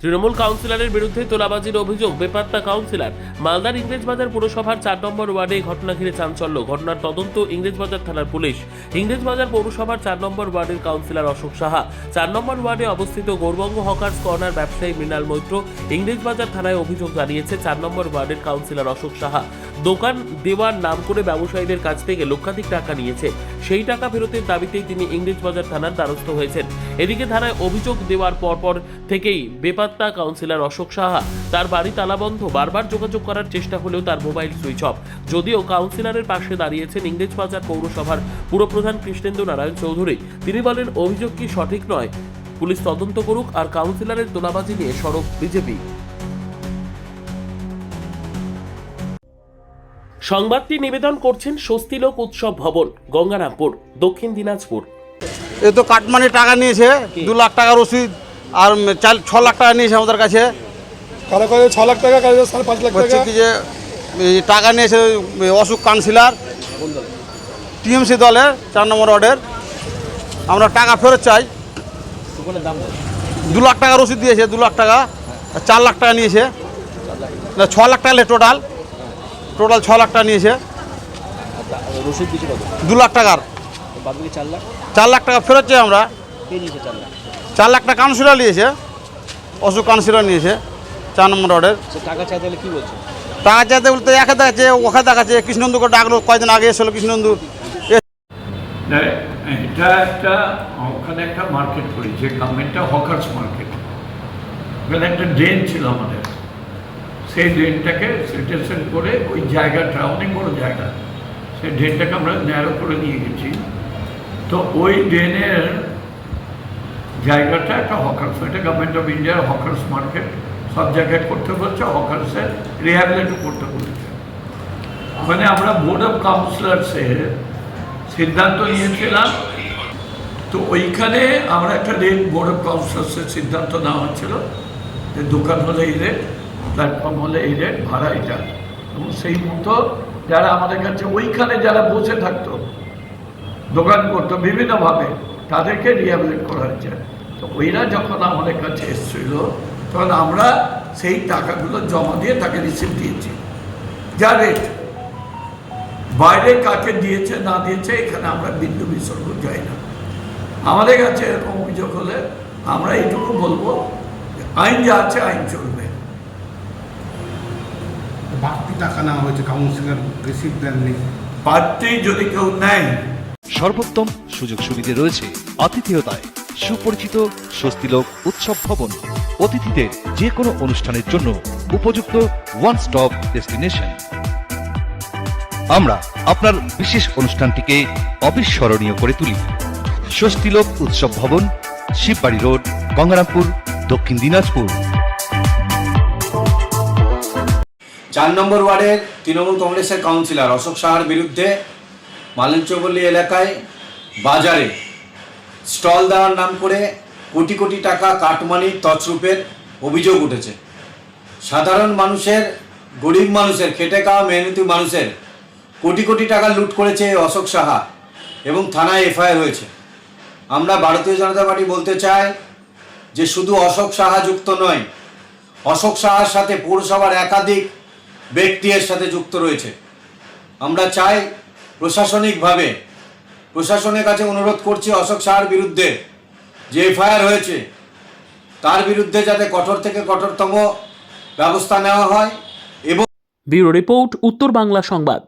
তৃণমূল কাউন্সিলরের বিরুদ্ধে তোলাবাজির অভিযোগ বেপাত্তা কাউন্সিলর। মালদার ইংরেজবাজার পৌরসভার ৪ নম্বর ওয়ার্ডে ঘটনা ঘিরে চাঞ্চল্য। ঘটনার তদন্ত ইংরেজবাজার থানার পুলিশ। ইংরেজবাজার পৌরসভার ৪ নম্বর ওয়ার্ডের কাউন্সিলর অশোক সাহা, ৪ নম্বর ওয়ার্ডে অবস্থিত গৌরবঙ্গ হকার্স কর্নার ব্যবসায়ী মৃণাল মৈত্র ইংরেজবাজার থানায় অভিযোগ জানিয়েছে ৪ নম্বর ওয়ার্ডের কাউন্সিলর অশোক সাহা দোকান দেওয়ার নাম করে ব্যবসায়ীদের কাছ থেকে লক্ষাধিক টাকা নিয়েছে। সেই টাকা ফেরতের দাবিতেই তিনি ইংরেজবাজার থানার দ্বারস্থ হয়েছেন। এদিকে থানায় অভিযোগ দেওয়ার পরপর থেকেই বেপাত্তা কাউন্সিলর অশোক সাহা তার বাড়ি তালাবন্ধ। বারবার যোগাযোগ করার চেষ্টা হলেও তার মোবাইল সুইচ অফ। যদিও কাউন্সিলরের পাশে দাঁড়িয়েছেন ইংরেজবাজার পৌরসভার পুরপ্রধান কৃষ্ণেন্দু নারায়ণ চৌধুরী। তিনি বলেন, অভিযোগ কি সঠিক নয়, পুলিশ তদন্ত করুক। আর কাউন্সিলরের তোলাবাজি নিয়ে সরব বিজেপি। সংবাদটি নিবেদন করছেন স্বস্তিলোক উৎসব ভবন, গঙ্গারামপুর, দক্ষিণ দিনাজপুর। এ তো কাটমানি টাকা নিয়েছে, 2 লাখ টাকা রসিদ আর 6 লাখ টাকা নিয়েছে আমাদের কাছে। কারো কাছে 6 লাখ টাকা, কারো 5.5 লাখ হচ্ছে টাকা। কি যে এই টাকা নিয়েছে অশোক কাউন্সিলর টিএমসি দলের 4 নম্বর ওয়ার্ডের। আমরা টাকা ফেরত চাই। 2 লাখ টাকা রসিদ দিয়েছে, 2 লাখ টাকা, আর 4 লাখ টাকা নিয়েছে। 6 লাখ টাকা টোটাল 6 লাখ টাকা নিয়েছে। রসিদ দিচ্ছে কত? 2 লাখ টাকার, বাকি 4 লাখ 4 লাখ টাকা ফেরত চাই আমরা। কে নিয়েছে 4 লাখ? 4 লাখ টাকা কাউন্সিলর নিয়েছে, অশোক কাউন্সিলর নিয়েছে 4 নম্বর ওয়ার্ডের। সে টাকা চাইতে হলে কি বলছে? টাকা চাইতে বলতে একে দেখাচ্ছে, ওকে দেখাচ্ছে। কৃষ্ণন্দুকে ডাকলো, কয়েকদিন আগে এসেছিল কৃষ্ণন্দু। এটা একটা ওখানে একটা মার্কেট করি, যে গভর্নমেন্টটা হকার্স মার্কেট। ওখানে একটা ড্রেন ছিল আমাদের, সেই ড্রেনটাকে সেটেলসেল করে ওই জায়গাটা অনেক বড় জায়গা, সেই ড্রেনটাকে আমরা ন্যারো করে নিয়ে গেছি। তো ওই ড্রেনের জায়গাটা একটা হকার্স, এটা গভর্নমেন্ট অফ ইন্ডিয়ার হকার্স মার্কেট সব জায়গায় করতে বলছে, হকার্সের রিহ্যাবিলিট করতে বলেছে। মানে আমরা বোর্ড অফ কাউন্সিলর্সের সিদ্ধান্ত নিয়েছিলাম। তো ওইখানে আমরা একটা রেট, বোর্ড অফ কাউন্সিলর্সের সিদ্ধান্ত নেওয়া হচ্ছিল যে দোকান হলে এই রেট, প্ল্যাটফর্ম হলে এই রেট, ভাড়া এটা। এবং সেই মতো যারা আমাদের কাছে ওইখানে যারা বসে থাকতো, দোকান করতো বিভিন্নভাবে, তাদেরকে রিহ্যাবিলিট করা হয়েছে। তো ওইরা যখন আমাদের কাছে এসেছিল, তখন আমরা সেই টাকাগুলো জমা দিয়ে তাকে রিসিপ্ট দিয়েছি, যা রেট। বাইরে কাকে দিয়েছে না দিয়েছে এখানে আমরা বিন্দু বিসর্গ যাই না। আমাদের কাছে এরকম অভিযোগ হলে আমরা এইটুকু বলবো, আইন যা আছে আইন চলবে। বাড়তি টাকা নেওয়া হয়েছে, কাউন্সিলর রিসিভ দেননি। বাড়তি যদি কেউ নেয়, সর্বোত্তম সুযোগ সুবিধে রয়েছে আতিথেয়তায়। সুপরিচিত স্বস্তিলোক উৎসব ভবন, অতিথিদের যে কোনো অনুষ্ঠানের জন্য উপযুক্ত ওয়ান স্টপ ডেস্টিনেশন। আমরা আপনার বিশেষ অনুষ্ঠানটিকে অবিস্মরণীয় করে তুলি। স্বস্তিলোক উৎসব ভবন, শিববাড়ি রোড, গঙ্গারামপুর, দক্ষিণ দিনাজপুর। 4 নম্বর ওয়ার্ডের তৃণমূল কংগ্রেসের কাউন্সিলর অশোক সাহার বিরুদ্ধে মালঞ্চপল্লী এলাকায় বাজারে স্টল দেওয়ার নাম করে কোটি কোটি টাকা কাটমানি তছরূপের অভিযোগ উঠেছে। সাধারণ মানুষের, গরিব মানুষের, খেটে খাওয়া মেহনতি মানুষের কোটি কোটি টাকা লুট করেছে অশোক সাহা এবং থানায় এফআইআর হয়েছে। আমরা ভারতীয় জনতা পার্টি বলতে চাই যে শুধু অশোক সাহা যুক্ত নয়, অশোক সাহার সাথে পৌরসভার একাধিক ব্যক্তি এর সাথে যুক্ত রয়েছে। আমরা চাই প্রশাসনিকভাবে, প্রশাসনের কাছে অনুরোধ করছি অশোক সাহার বিরুদ্ধে যে এফআইআর হয়েছে তার বিরুদ্ধে যাতে কঠোর থেকে কঠোরতম ব্যবস্থা নেওয়া হয়। এবং ব্যুরো রিপোর্ট, উত্তর বাংলা সংবাদ।